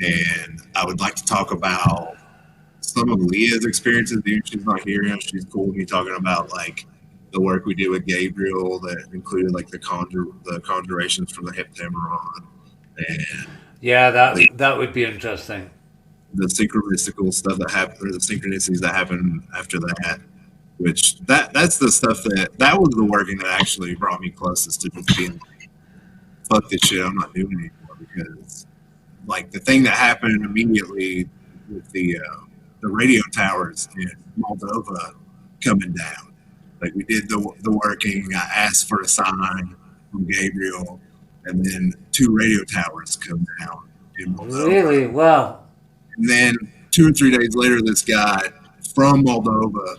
And I would like to talk about some of Leah's experiences. Even if she's not here, she's cool with me talking about like the work we did with Gabriel that included like the conjurations from the Heptameron and Yeah, the that would be interesting. synchronistical stuff that happened, or the synchronicities that happened after that. Which that's the stuff that was the working that actually brought me closest to just being like, fuck this shit, I'm not doing it anymore. Because like the thing that happened immediately with the radio towers in Moldova coming down. Like we did the working. I asked for a sign from Gabriel, and then two radio towers come down in Moldova. Really? Wow. And then 2 or 3 days later, this guy from Moldova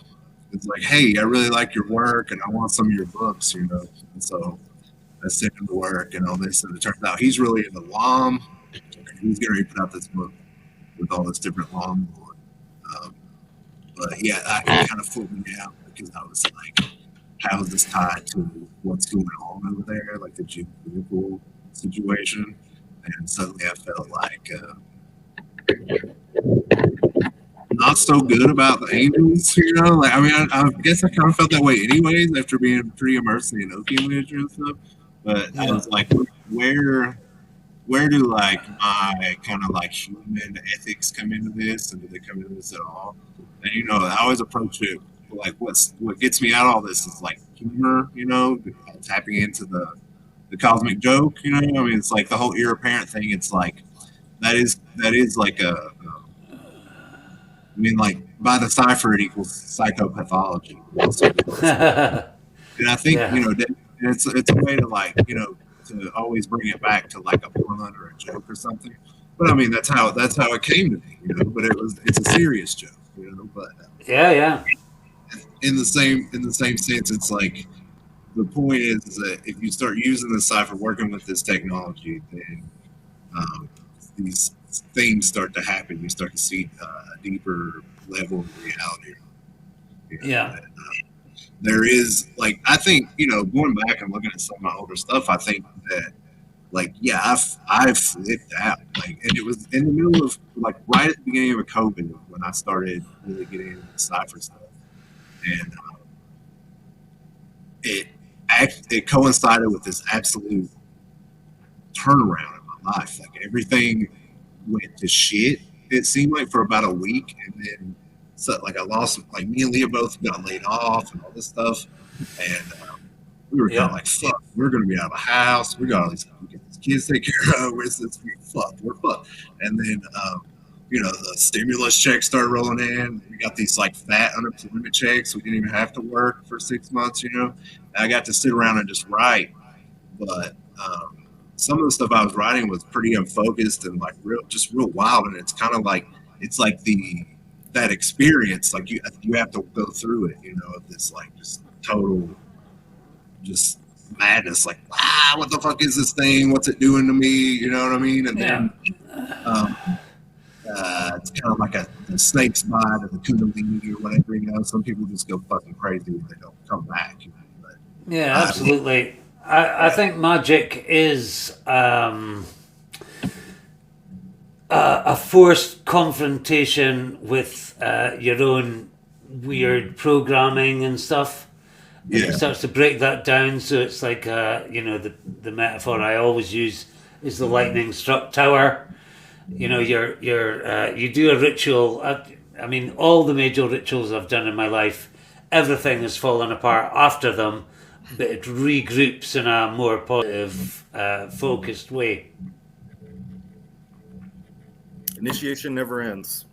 is like, "Hey, I really like your work, and I want some of your books," you know. And so I sent him the work and all this, and it turns out he's really into LOM. He's going to put out this book with all this different LOM lore. Um, but yeah, it kind of flipped me out because I was like, "How is this tied to what's going on over there, like the geopolitical situation?" And suddenly I felt like not so good about the Angels, you know. Like, I mean, I guess I kind of felt that way anyways after being pretty immersed in the Enochian literature and stuff. But I Yeah. was like, where do like my kind of like human ethics come into this, and do they come into this at all? And you know, I always approach it like what gets me out of all this is like humor, you know, tapping into the cosmic joke, you know. I mean, it's like the whole heir apparent thing. It's like that is like I mean, like by the cipher, it equals psychopathology. And I think Yeah. it's a way to like to always bring it back to like a pun or a joke or something. But I mean, that's how it came to me, you know. But it's a serious joke, you know. But Yeah, yeah. in the same sense, it's like the point is that if you start using the cipher, working with this technology, then um, these things start to happen. You start to see a deeper level of reality. You know, Yeah. and, there is like I think going back and looking at some of my older stuff, I think that like yeah, I've flipped out like, and it was in the middle of like right at the beginning of COVID when I started really getting into the cipher stuff, and it it coincided with this absolute turnaround in my life. Like everything went to shit. It seemed like for about a week, and then so like I lost like me and Leah both got laid off and all this stuff, and we were kind of Yeah. like, fuck, we're going to be out of a house. We got all these we get these kids to take care of. We're fucked. And then, the stimulus checks started rolling in. We got these like fat unemployment checks. We didn't even have to work for 6 months, And I got to sit around and just write. But some of the stuff I was writing was pretty unfocused and like real wild. And it's kind of like, it's like that experience, like you have to go through it, of this like just total just madness, like what the fuck is this thing? What's it doing to me? You know what I mean? And Yeah. then um, it's kind of like the snake's bite or the kundalini or whatever. Some people just go fucking crazy when they don't come back. But Yeah, I, absolutely. I yeah, think magic is a forced confrontation with your own weird programming and stuff. And it yeah, starts to break that down. So it's like, the metaphor I always use is the lightning struck tower. You do a ritual. I mean, all the major rituals I've done in my life, everything has fallen apart after them, but it regroups in a more positive, focused way. Initiation never ends.